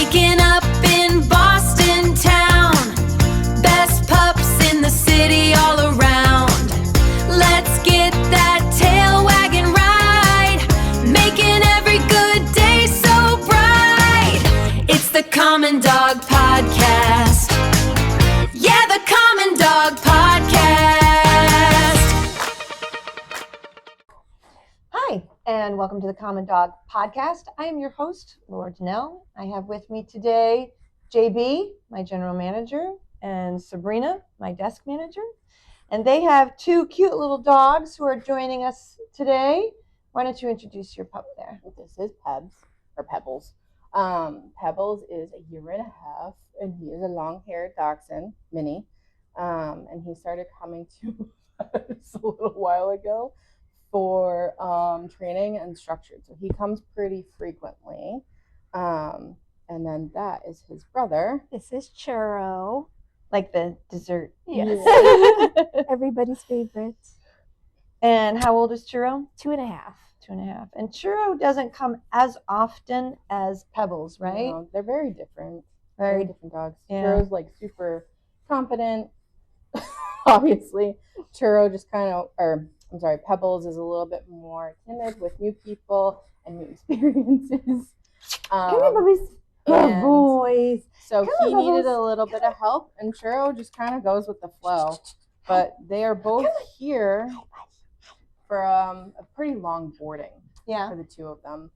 Waking up in Boston town, best pups in the city all around. Let's get that tail wagging right, making every good day so bright. It's the Common Dog Podcast. Yeah, the Common Dog Podcast. Hi, and welcome to the Common Dog Podcast. I am your host, Laura Janelle. I have with me today JB, my general manager, and Sabrina, my desk manager. And they have two cute little dogs who are joining us today. Why don't you introduce your pup there? This is Pebbles. Pebbles is a year and a half, and he is a long-haired dachshund, mini. And he started coming to us a little while ago for training and structured. So he comes pretty frequently. And then that is his brother. This is Churro. Like the dessert. Yes. Everybody's favorite. And how old is Churro? 2.5. 2.5. And Churro doesn't come as often as Pebbles, right? You know, they're very different. Very Very different dogs. Yeah. Churro's like super confident, obviously. Churro just Pebbles is a little bit more timid with new people and new experiences. Come here, puppies. and- Good boys. So Come he on, needed Bubbles. a little bit of help, and Churro just kind of goes with the flow. But they are both here for a pretty long boarding Yeah. for the two of them.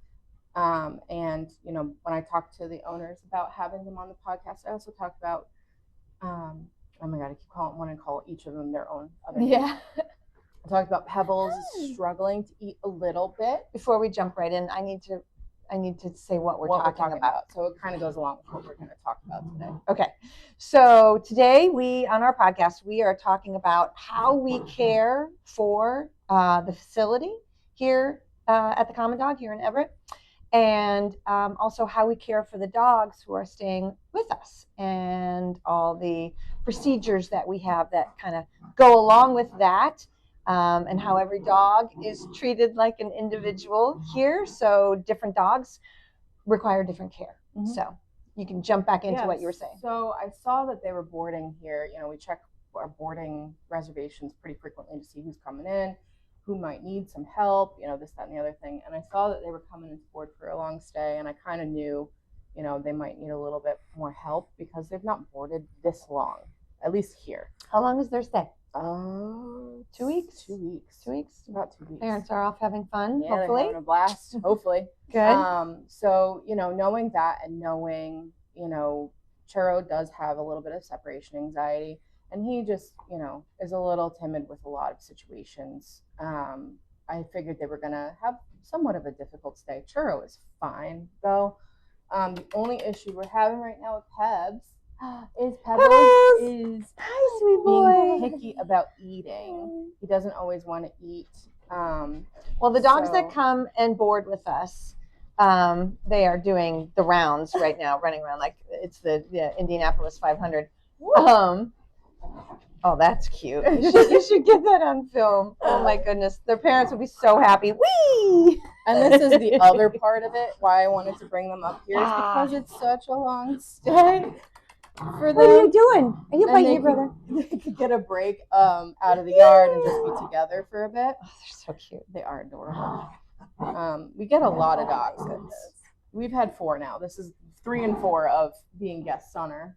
And you know, when I talked to the owners about having them on the podcast, I also talked about oh my god, I keep wanting to call each of them their own other name. Yeah. I talked about Pebbles struggling to eat a little bit. Before we jump right in, I need to say what we're talking about. So it kind of goes along with what we're going to talk about today. Okay. So today on our podcast, we are talking about how we care for the facility here at the Common Dog here in Everett, and also how we care for the dogs who are staying with us and all the procedures that we have that kind of go along with that. And how every dog is treated like an individual here. So different dogs require different care. Mhm. So you can jump back into what you were saying. So I saw that they were boarding here. You know, we check our boarding reservations pretty frequently to see who's coming in, who might need some help, you know, this, that, and the other thing. And I saw that they were coming into board for a long stay, and I kind of knew, you know, they might need a little bit more help because they've not boarded this long, at least here. How long is their stay? 2 weeks? 2 weeks. 2 weeks? About 2 weeks. Parents are off having fun, Yeah, they're hopefully. having a blast, hopefully. Good. So, you know, knowing that and knowing, you know, Churro does have a little bit of separation anxiety, and he just, you know, is a little timid with a lot of situations. I figured they were going to have somewhat of a difficult stay. Churro is fine, though. The only issue we're having right now with Pebs is Pebbles is Hi, sweet being boy. picky about eating. He doesn't always want to eat. Well, the dogs so- that come and board with us, they are doing the rounds right now, running around like it's the Indianapolis 500. Oh, that's cute. You should get that on film. Oh my goodness, their parents would be so happy. Whee! And this is the other part of it, why I wanted to bring them up here, is because it's such a long stay for them. What are you doing? Are you And biting they your brother? They could get a break out of the yard and just be together for a bit. Oh, they're so cute. They are adorable. We get a lot of dogs. We've had 4 now. This is 3 and 4 of being guests on our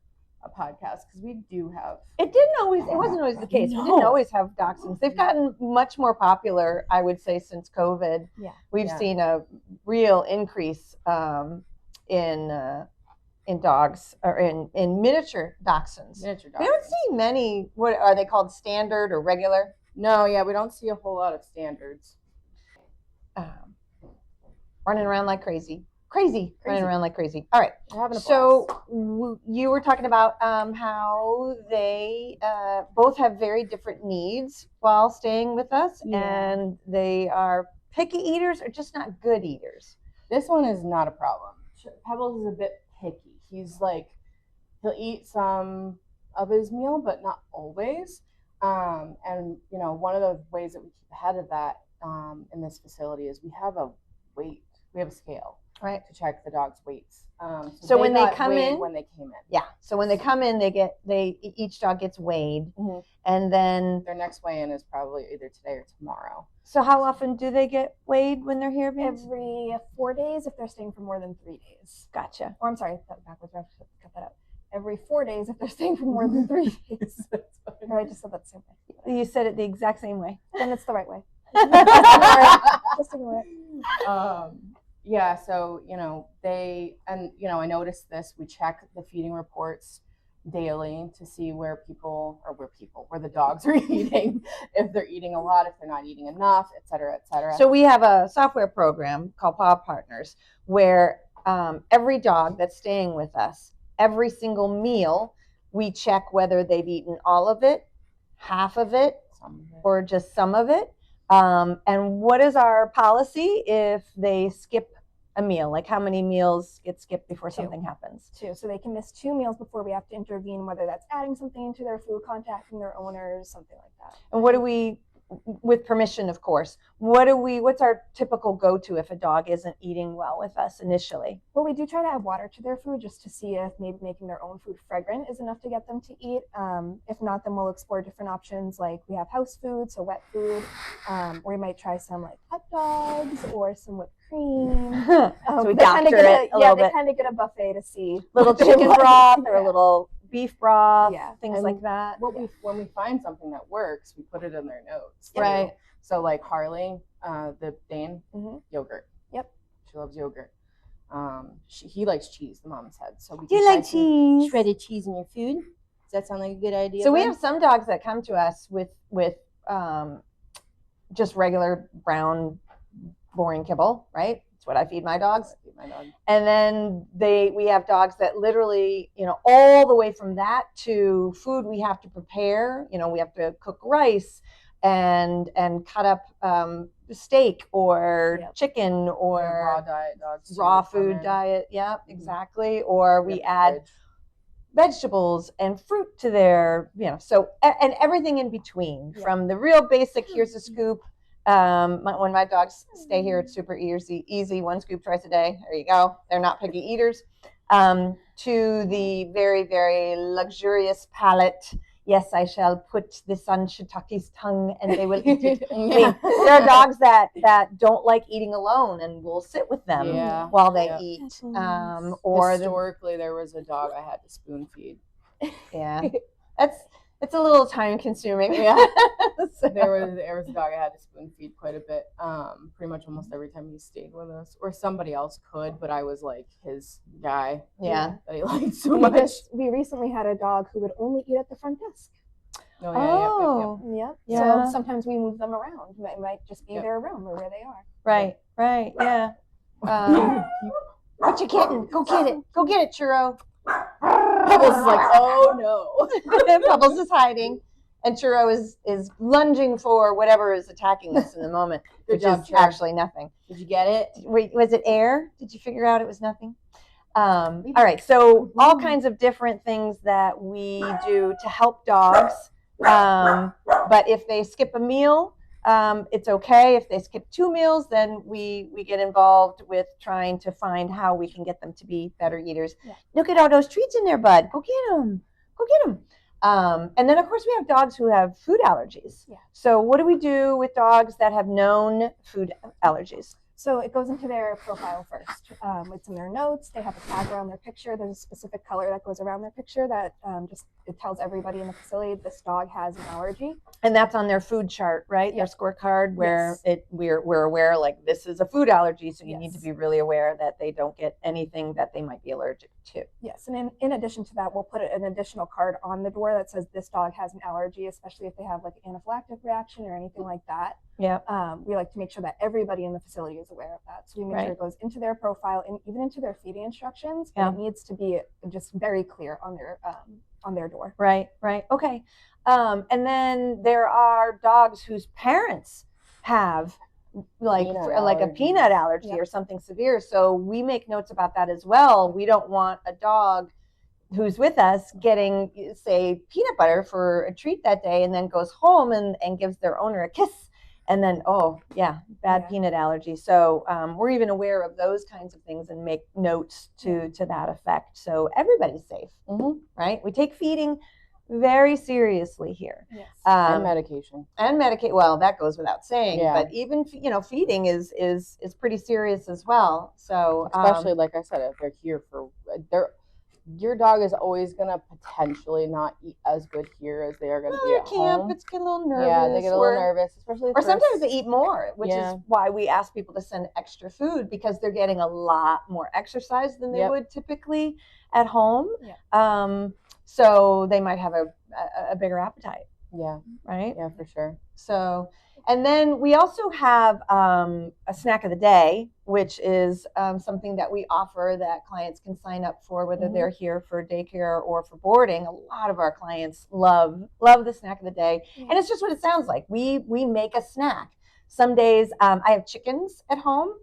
podcast, because we do have. It wasn't always the case. We didn't always have dachshunds. They've gotten much more popular, I would say, since COVID. Yeah. We've Yeah. seen a real increase in dogs, or in miniature dachshunds. Miniature We don't dogs. see many. What are they called? Standard or regular? No, yeah, we don't see a whole lot of standards. Running around like crazy. Running around like crazy. All right. We're having a So blast. you were talking about how they both have very different needs while staying with us, Yeah. and they are picky eaters or just not good eaters. This one is not a problem. Pebbles is a bit picky. He's like, he'll eat some of his meal, but not always. And you know, one of the ways that we keep ahead of that in this facility is we have a scale. Right. to check the dog's weights. So when they got come weighed in- when they came in, Yeah. So when they come in, each dog gets weighed, Mhm. and then. their next weigh-in is probably either today or tomorrow. So how often do they get weighed when they're here, Vince? Every 4 days if they're staying for more than 3 days. Gotcha. Or I'm sorry, that backwards. I have to cut that out. Every 4 days if they're staying for more than 3 days. Or I just said that the same way. You said it the exact same way. Then it's the right way. Just ignore it. Yeah, so I noticed this. We check the feeding reports daily to see where the dogs are eating, if they're eating a lot, if they're not eating enough, et cetera, et cetera. So we have a software program called Paw Partners where every dog that's staying with us, every single meal, we check whether they've eaten all of it, half of it, or just some of it. And what is our policy if they skip a meal? Like how many meals get skipped before 2. something happens? 2. So they can miss 2 meals before we have to intervene, whether that's adding something into their food, contacting their owners, something like that. And what do we, with permission, of course, what's our typical go-to if a dog isn't eating well with us initially? Well, we do try to add water to their food just to see if maybe making their own food fragrant is enough to get them to eat. If not, then we'll explore different options, like we have house food, so wet food, or we might try some like hot dogs or some whipped cream. So we They kinda doctor get it a yeah, little they bit. kind of get a buffet to see. Little what they chicken like. broth or a Yeah. little beef broth, Yeah. things And like that. When we find something that works, we put it in their notes. too. Right. So like Harley, the Dane, Mhm. yogurt. Yep. She loves yogurt. He likes cheese, the mom said. So we Do you can try like some cheese? shredded cheese in your food? Does that sound like a good idea? So we bud? have some dogs that come to us with just regular brown, boring kibble, right? That's what I feed my dogs. I feed my dog. And then we have dogs that literally, all the way from that to food we have to prepare. We have to cook rice and cut up steak or Yep. chicken We have or raw diet dogs. too raw that come food in. diet. Yep, Mhm. exactly. Or we Yep, add fridge. vegetables and fruit to their, so and everything in between, Yeah. from the real basic, here's a scoop. When my dogs stay here, it's super easy, 1 scoop twice a day. There you go. They're not picky eaters. To the very, very luxurious palate. Yes, I shall put this on Shiitake's tongue and they will eat it. I mean, there are dogs that don't like eating alone and will sit with them Yeah. while they Yeah. eat. Nice. Or Historically, there was a dog I had to spoon feed. yeah, it's a little time consuming. Yeah. So- There was a dog I had to spoon feed quite a bit. Pretty much almost every time he stayed with us, or somebody else could, but I was like his guy. yeah. That he liked so much. We recently had a dog who would only eat at the front desk. Oh, yeah, yep, yep, Oh, Yep. Yeah. So sometimes we move them around. It might just be Yep. their room or where they are. right, yeah. What you getting? Go get it. Go get it, Churro. Bubbles is like, oh no. Bubbles is hiding, and Churro is lunging for whatever is attacking us in the moment, Good which job, is Churro. actually nothing. Did you get it? Wait, was it air? Did you figure out it was nothing? All right, so all kinds of different things that we do to help dogs. But if they skip a meal, it's okay. If they skip 2 meals, then we get involved with trying to find how we can get them to be better eaters. Yeah. Look at all those treats in there, bud. Go get them. Go get them. And then, of course, we have dogs who have food allergies. Yeah. So what do we do with dogs that have known food allergies? So it goes into their profile first. It's in their notes. They have a tag around their picture. There's a specific color that goes around their picture that it tells everybody in the facility this dog has an allergy. And that's on their food chart, right? Yeah. Their scorecard where Yes. we're aware, like, this is a food allergy, so you need to Yes. be really aware that they don't get anything that they might be allergic to. Yes, and in addition to that, we'll put an additional card on the door that says this dog has an allergy, especially if they have like an anaphylactic reaction or anything like that. Yeah. We like to make sure that everybody in the facility is aware of that. So we make Right. sure it goes into their profile and even into their feeding instructions. But Yeah. it needs to be just very clear on their door. Right. Okay. And then there are dogs whose parents have like Peanut like a allergy. peanut allergy Yep. or something severe. So we make notes about that as well. We don't want a dog who's with us getting, say, peanut butter for a treat that day and then goes home and gives their owner a kiss And then, bad Yeah. peanut allergy. So we're even aware of those kinds of things and make notes to that effect. So everybody's safe, right? We take feeding very seriously here. Yes. And medication. And medicate. Well, that goes without saying. Yeah. But even feeding is pretty serious as well. So Especially like I said, if they're here for your dog is always gonna potentially not eat as good here as they are gonna be at camp, home. It's get a little nervous. Yeah, they get a little nervous, especially. Or sometimes they eat more, which Yeah. is why we ask people to send extra food, because they're getting a lot more exercise than they would typically at home. Yeah. So they might have a bigger appetite. Yeah. Right. Yeah, for sure. So, and then we also have a snack of the day, which is something that we offer that clients can sign up for, whether they're here for daycare or for boarding. A lot of our clients love the snack of the day, and it's just what it sounds like. We make a snack. Some days I have chickens at home.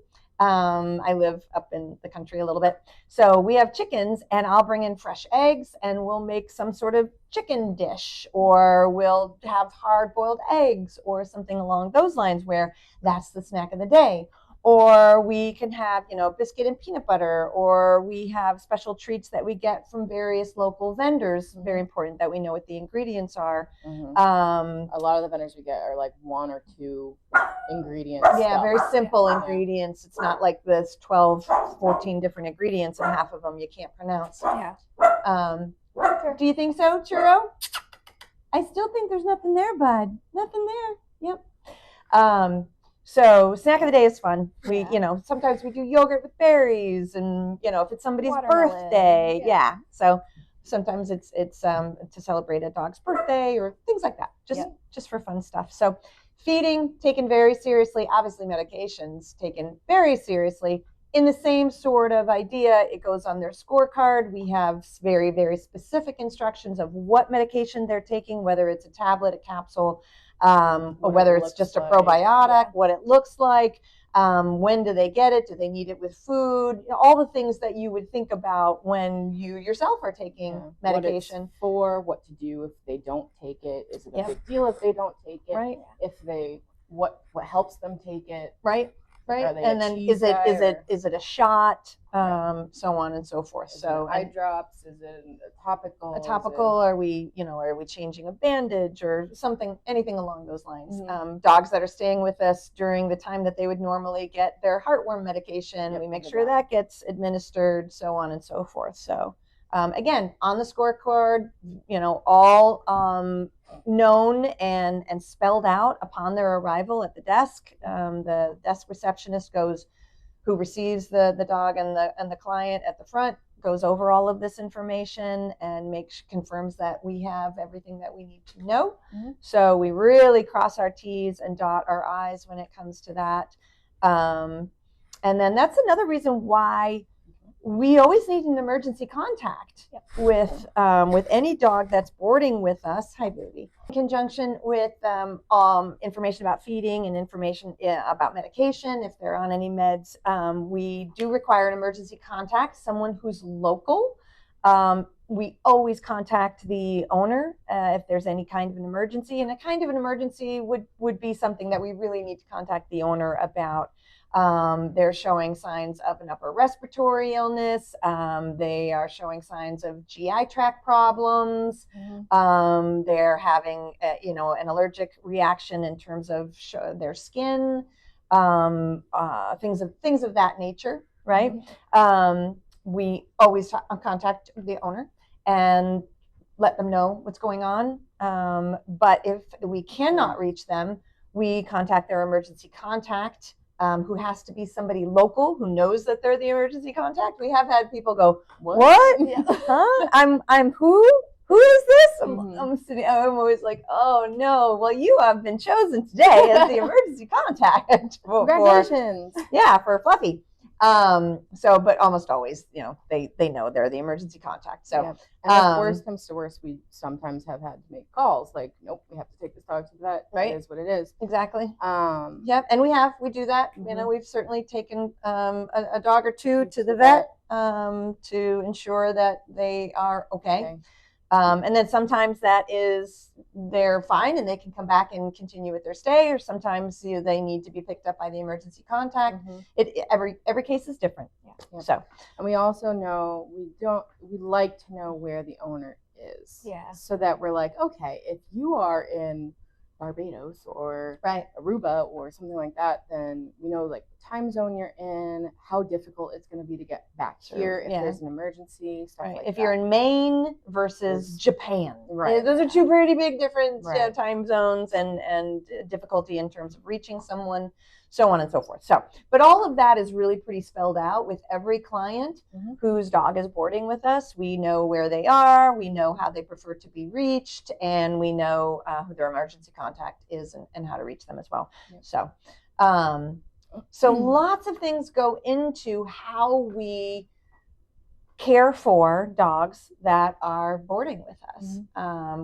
I live up in the country a little bit, so we have chickens, and I'll bring in fresh eggs, and we'll make some sort of chicken dish, or we'll have hard-boiled eggs or something along those lines, where that's the snack of the day. Or we can have, biscuit and peanut butter, or we have special treats that we get from various local vendors. Very important that we know what the ingredients are. A lot of the vendors we get are like 1 or 2 ingredients. Yeah, very simple ingredients. It's not like this 12, 14 different ingredients, and half of them you can't pronounce. Yeah. Do you think so, Churro? I still think there's nothing there, bud. Nothing there. Yep. So snack of the day is fun. We, sometimes we do yogurt with berries, and if it's somebody's Watermelon. birthday, So sometimes it's to celebrate a dog's birthday or things like that, just for fun stuff. So feeding taken very seriously. Obviously, medications taken very seriously. In the same sort of idea, it goes on their scorecard. We have very, very specific instructions of what medication they're taking, whether it's a tablet, a capsule, or whether it's just a probiotic, what it looks like, when do they get it, do they need it with food, all the things that you would think about when you yourself are taking medication. What to do if they don't take it. Is it a big deal if they don't take it? Right. If they, what helps them take it? Right. And then is it a shot, so on and so forth. So eye drops, is it a topical? Are we changing a bandage or something, anything along those lines. Dogs that are staying with us during the time that they would normally get their heartworm medication, we make sure that gets administered, so on and so forth. So again, on the scorecard, all known and spelled out upon their arrival at the desk. The desk receptionist who receives the dog and the client at the front, goes over all of this information and confirms that we have everything that we need to know. So we really cross our T's and dot our I's when it comes to that. And then that's another reason why we always need an emergency contact with any dog that's boarding with us. Hi, baby. In conjunction with information about feeding and information about medication, if they're on any meds, we do require an emergency contact, someone who's local. We always contact the owner if there's any kind of an emergency, and a kind of an emergency would be something that we really need to contact the owner about. They're showing signs of an upper respiratory illness. They are showing signs of GI tract problems. They're having, an allergic reaction in terms of their skin, things of that nature, right? We always contact the owner and let them know what's going on. But if we cannot reach them, we contact their emergency contact, who has to be somebody local who knows that they're the emergency contact. We have had people go, "What? Huh? I'm who? Who is this?" I'm always like, "Oh no! Well, you have been chosen today as the emergency contact." Congratulations! For Fluffy. But almost always, they know they're the emergency contact. So, and if worst comes to worst, we sometimes have had to make calls like, nope, we have to take this dog to the vet. Right. It is what it is. Exactly. And we do that. We've certainly taken a dog or two to the vet to ensure that they are okay. And then sometimes they're fine and they can come back and continue with their stay, or sometimes they need to be picked up by the emergency contact. Every case is different. Yeah. So, and we also know we like to know where the owner is. Yeah. So that we're like, okay, if you are in Barbados or Aruba or something like that, then we know like the time zone you're in, how difficult it's going to be to get back here if there's an emergency, stuff like that. If you're in Maine versus Japan, right, those are two pretty big different time zones and difficulty in terms of reaching someone, so on and so forth. So, but all of that is really pretty spelled out with every client whose dog is boarding with us. We know where they are, we know how they prefer to be reached, and we know who their emergency contact is and how to reach them as well. So, so lots of things go into how we care for dogs that are boarding with us.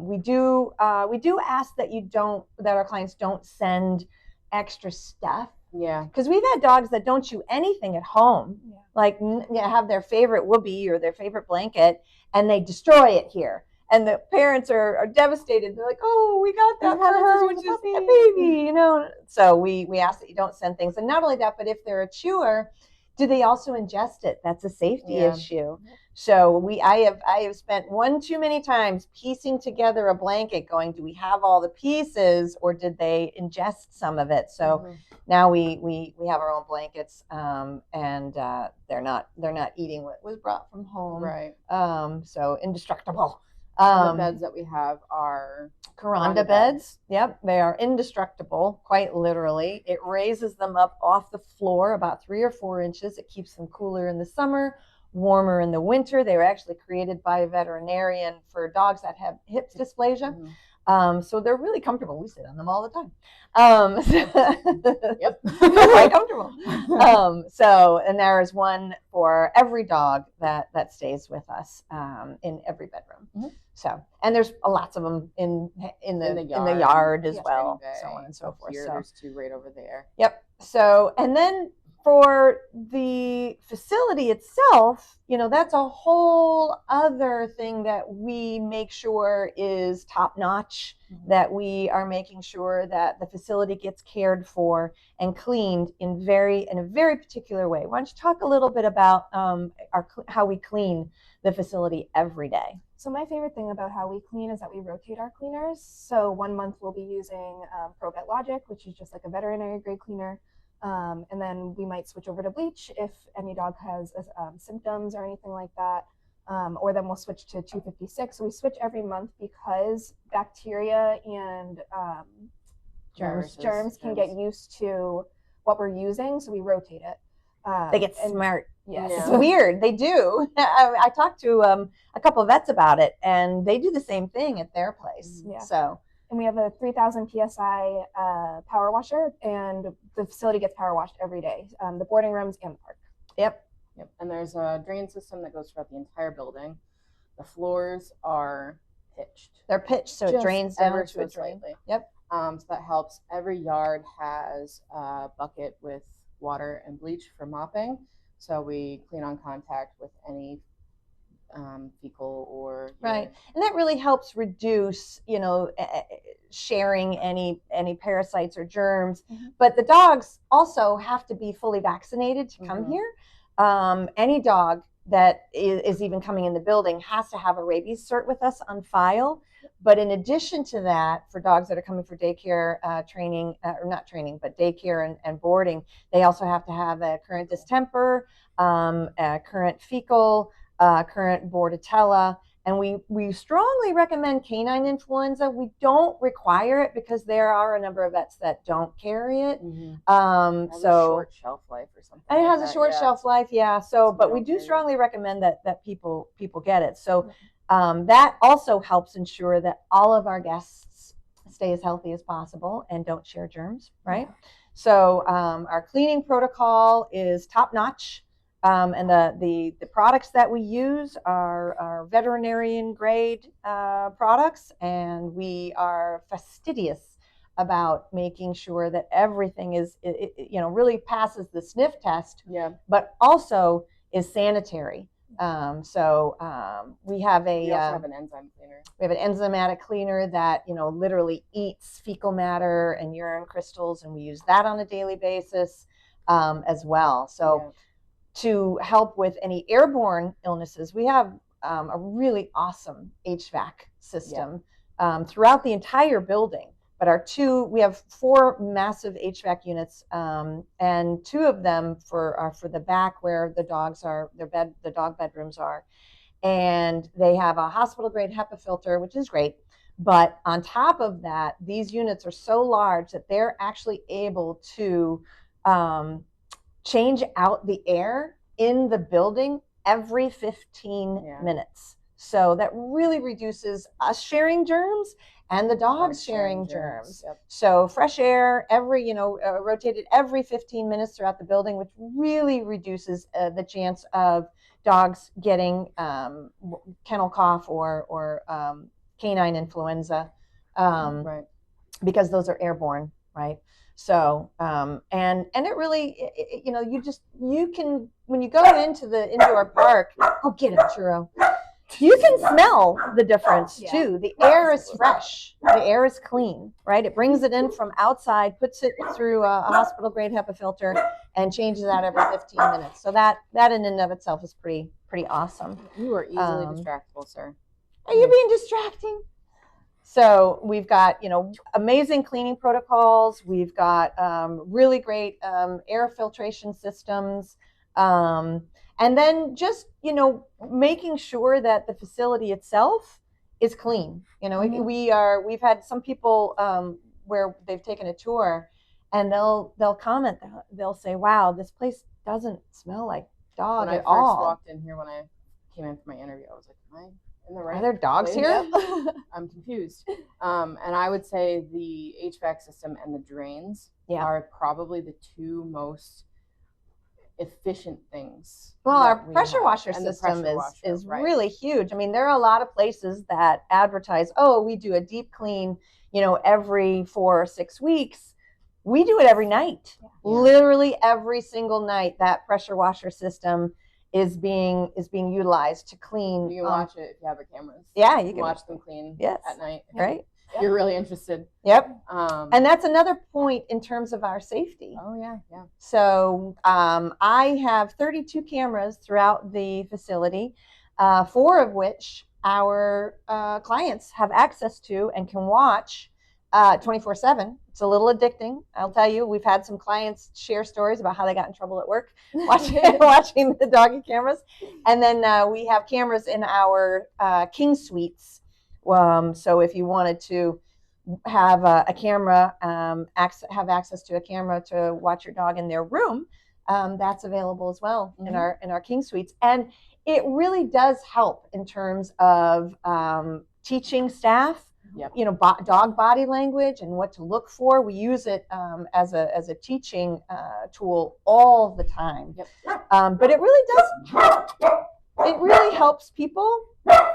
We do ask that our clients don't send extra stuff. Yeah. Because we've had dogs that don't chew anything at home, like have their favorite whoopee or their favorite blanket, and they destroy it here. And the parents are devastated. They're like, "Oh, we got that for her, which is a baby," So we ask that you don't send things. And not only that, but if they're a chewer, do they also ingest it? That's a safety issue. So I have spent one too many times piecing together a blanket, going, do we have all the pieces, or did they ingest some of it? So now we have our own blankets, and they're not eating what was brought from home. Right. So indestructible. The beds that we have are Kuranda beds. Yep, they are indestructible, quite literally. It raises them up off the floor about 3 or 4 inches. It keeps them cooler in the summer, warmer in the winter. They were actually created by a veterinarian for dogs that have hip dysplasia. So they're really comfortable. We sit on them all the time. Yep, they're quite comfortable. And there is one for every dog that stays with us in every bedroom. So, and there's lots of them in the yard as well, so on and so forth. Here, there's 2 right over there. Yep. So, and then for the facility itself, that's a whole other thing that we make sure is top notch, that we are making sure that the facility gets cared for and cleaned in a very particular way. Why don't you talk a little bit about how we clean the facility every day? So my favorite thing about how we clean is that we rotate our cleaners. So 1 month we'll be using ProVet Logic, which is just like a veterinary grade cleaner. And then we might switch over to bleach if any dog has symptoms or anything like that. Or then we'll switch to 256. So we switch every month because bacteria and germs can get used to what we're using. So we rotate it. They get smart. Yes. It's weird. They do. I talked to a couple of vets about it, and they do the same thing at their place. Yeah. So. And we have a 3,000 PSI power washer, and the facility gets power washed every day, the boarding rooms and the park. Yep. And there's a drain system that goes throughout the entire building. The floors are pitched. They're pitched, so it drains down ever to a so drain. slightly. Yep. So that helps. Every yard has a bucket with water and bleach for mopping. So we clean on contact with any fecal or right, and that really helps reduce sharing any parasites or germs. But the dogs also have to be fully vaccinated to come here. Any dog that is even coming in the building has to have a rabies cert with us on file. But in addition to that, for dogs that are coming for daycare training, or not training, but daycare and boarding, they also have to have a current distemper, a current fecal, current Bordetella, and we strongly recommend canine influenza. We don't require it because there are a number of vets that don't carry it. So a short shelf life or something. And it has a short shelf life, yeah. So, but we do strongly recommend that people get it. So that also helps ensure that all of our guests stay as healthy as possible and don't share germs, right? So our cleaning protocol is top notch. And the products that we use are veterinarian grade products, and we are fastidious about making sure that everything is really passes the sniff test, but also is sanitary. We have We also have an enzyme cleaner. we have an enzymatic cleaner that, literally eats fecal matter and urine crystals, and we use that on a daily basis as well. So to help with any airborne illnesses, we have a really awesome HVAC system throughout the entire building. But we have 4 massive HVAC units, and 2 of them are for the back where the dogs are, the dog bedrooms are. And they have a hospital grade HEPA filter, which is great. But on top of that, these units are so large that they're actually able to change out the air in the building every 15 minutes. So that really reduces us sharing germs and the dogs sharing germs. Yep. So fresh air rotated every 15 minutes throughout the building, which really reduces the chance of dogs getting kennel cough or canine influenza, because those are airborne, right? So and it really, you can, when you go into the indoor park, get it, churro. You can smell the difference too. The air is fresh. The air is clean, right? It brings it in from outside, puts it through a hospital grade HEPA filter, and changes that every 15 minutes. So that in and of itself is pretty awesome. You are easily distractible, sir. Are you being distracting? So we've got, amazing cleaning protocols. We've got really great air filtration systems. And then just, making sure that the facility itself is clean. We've had some people where they've taken a tour, and they'll comment, they'll say, wow, this place doesn't smell like dog at all. When I first walked in here, when I came in for my interview, I was like, am I in the right Are there dogs place? here? I'm confused. And I would say the HVAC system and the drains are probably the 2 most efficient things. Well, our pressure washer system is really huge. I mean, there are a lot of places that advertise, we do a deep clean, every 4 or 6 weeks. We do it every night. Literally every single night, that pressure washer system is being utilized to clean. You can watch it if you have a cameras. Yeah, you can watch them clean at night. Right. If you're really interested. Yep. And that's another point in terms of our safety. Oh, yeah. So I have 32 cameras throughout the facility, 4 of which our clients have access to and can watch 24/7. It's a little addicting, I'll tell you. We've had some clients share stories about how they got in trouble at work watching the doggy cameras. And then we have cameras in our king suites. So if you wanted to have a camera, have access to a camera to watch your dog in their room, that's available as well in our king suites. And it really does help in terms of teaching staff, dog body language and what to look for. We use it as a teaching tool all the time. But it really does. It really helps people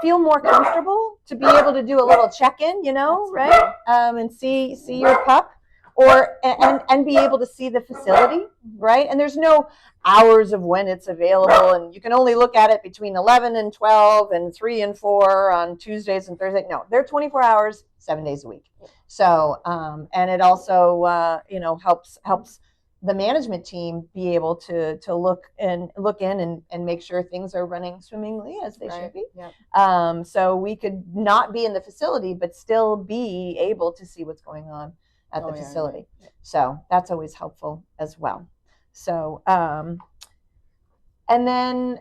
feel more comfortable to be able to do a little check-in, right? And see your pup, and be able to see the facility, right? And there's no hours of when it's available, and you can only look at it between 11 and 12 and 3 and 4 on Tuesdays and Thursdays. No, they're 24 hours, 7 days a week. So, and it also, helps the management team be able to look in and make sure things are running swimmingly as they should be. So we could not be in the facility, but still be able to see what's going on at the facility. So that's always helpful as well. So, and then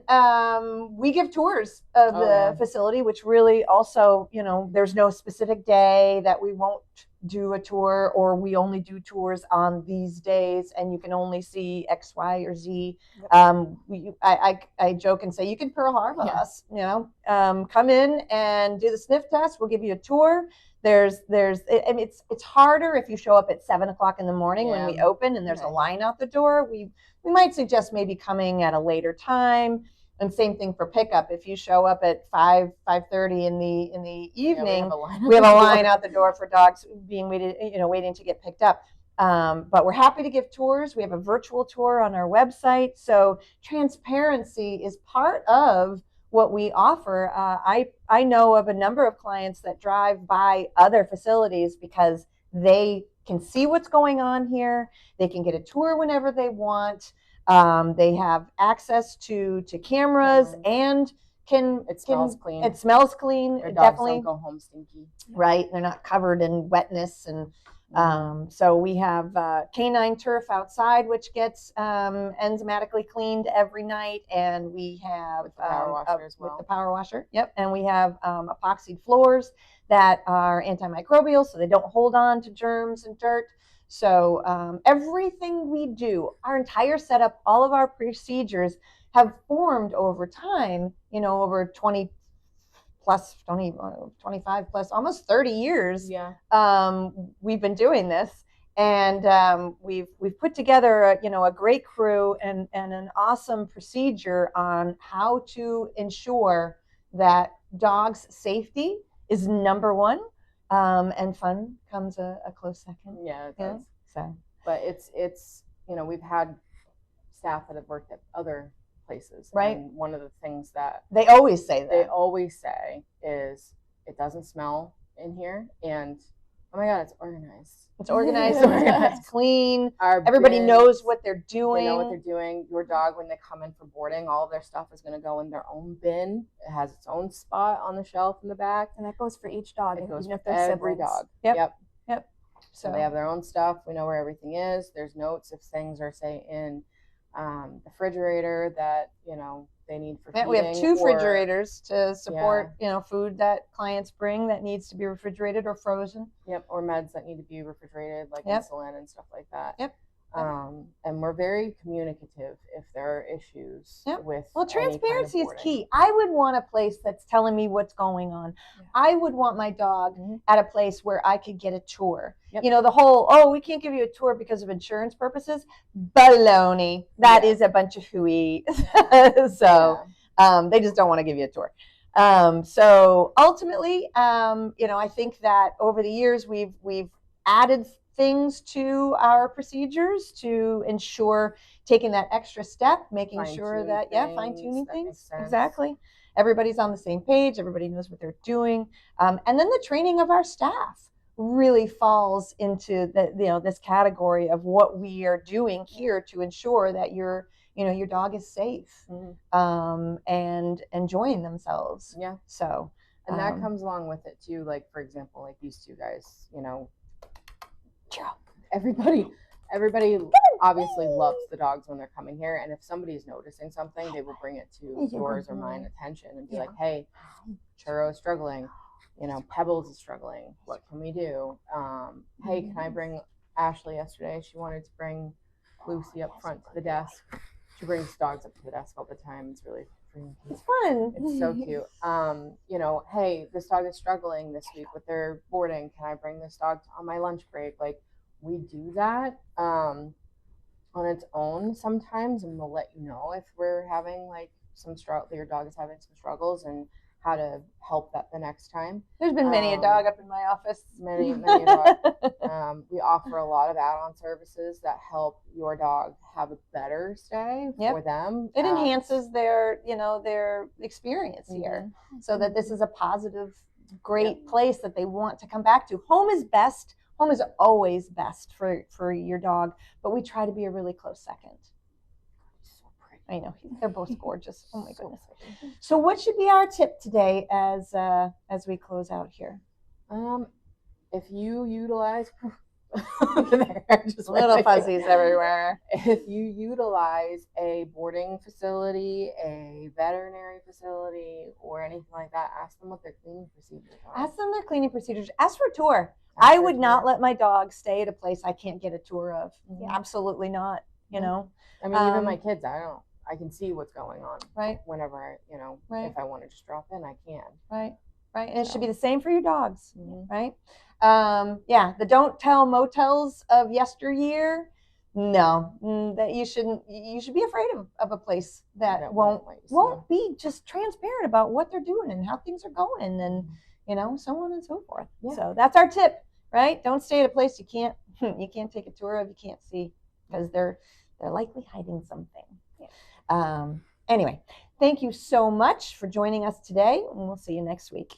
we give tours of the facility, which really also, there's no specific day that we won't do a tour, or we only do tours on these days, and you can only see X, Y, or Z. I joke and say you can Pearl Harbor us. Come in and do the sniff test. We'll give you a tour. It's harder if you show up at 7 o'clock in the morning when we open and there's a line out the door. We might suggest maybe coming at a later time. And same thing for pickup. If you show up at 5:30 in the evening, we have a line out the door for dogs being waiting to get picked up. But we're happy to give tours. We have a virtual tour on our website. So transparency is part of what we offer. I know of a number of clients that drive by other facilities because they can see what's going on here. They can get a tour whenever they want. They have access to cameras and It smells clean. It smells clean. Their dogs Definitely don't go home stinky. right. They're not covered in wetness and so we have canine turf outside, which gets enzymatically cleaned every night, and we have with the power washer as well. With the power washer. Yep, and we have epoxied floors that are antimicrobial, so they don't hold on to germs and dirt. So everything we do, our entire setup, all of our procedures have formed over time. Over 20 plus 25 plus almost 30 years. Yeah. We've been doing this, and we've put together a great crew and an awesome procedure on how to ensure that dogs' safety is number one, and fun comes a close second. Yeah, it does. So, but it's we've had staff that have worked at other places, right? And one of the things that they always say is it doesn't smell in here, and oh my god, it's organized. It's organized. It's clean. Everybody bins, knows what they're doing. They know what they're doing. Your dog, when they come in for boarding, all of their stuff is going to go in their own bin. It has its own spot on the shelf in the back, and that goes for each dog. It goes even for if they're every siblings. dog. Yep. So they have their own stuff. We know where everything is. There's notes if things are, say, in the refrigerator that they need for feeding. We have two refrigerators to support food that clients bring that needs to be refrigerated or frozen. Yep, or meds that need to be refrigerated, like insulin and stuff like that. Yep. And we're very communicative if there are issues with. Well, transparency any kind of is key. I would want a place that's telling me what's going on. Yeah. I would want my dog at a place where I could get a tour. Yep. The whole, we can't give you a tour because of insurance purposes. Baloney. That is a bunch of hooey. So they just don't want to give you a tour. So ultimately, I think that over the years we've added things to our procedures to ensure taking that extra step, making sure that fine-tuning things. Exactly. Everybody's on the same page. Everybody knows what they're doing. And then the training of our staff really falls into this category of what we are doing here to ensure that your dog is safe and enjoying themselves. Yeah. So and that comes along with it too. Like, for example, like these two guys, everybody obviously loves the dogs when they're coming here, and if somebody's noticing something, they will bring it to yours or mine attention and be like, hey, Churro is struggling, Pebbles is struggling, what can we do? Hey, can I bring Ashley? Yesterday she wanted to bring Lucy up front to the desk. She brings dogs up to the desk all the time. It's really it's fun. It's so cute. Hey, this dog is struggling this week with their boarding. Can I bring this dog on my lunch break? Like, we do that on its own sometimes, and we'll let you know if we're having like some struggle. Your dog is having some struggles, and how to help that the next time. There's been many a dog up in my office. Many a dog. We offer a lot of add-on services that help your dog have a better stay for them. It enhances their experience here, so that this is a positive, great place that they want to come back to. Home is best. Home is always best for your dog, but we try to be a really close second. I know, they're both gorgeous. Oh my goodness. So what should be our tip today as we close out here? If you utilize little fuzzies everywhere. If you utilize a boarding facility, a veterinary facility, or anything like that, ask them what their cleaning procedures are. Ask them their cleaning procedures. Ask for a tour. I would not let my dog stay at a place I can't get a tour of. Absolutely not. I mean, even my kids, I can see what's going on. Right. Whenever if I want to just drop in, I can. Right. And it should be the same for your dogs. Right. The don't tell motels of yesteryear. No, that you shouldn't. You should be afraid of a place that won't be just transparent about what they're doing and how things are going, and so on and so forth. Yeah. So that's our tip. Right. Don't stay at a place you can't you can't take a tour if you can't see, because they're likely hiding something. Yeah. Anyway, thank you so much for joining us today, and we'll see you next week.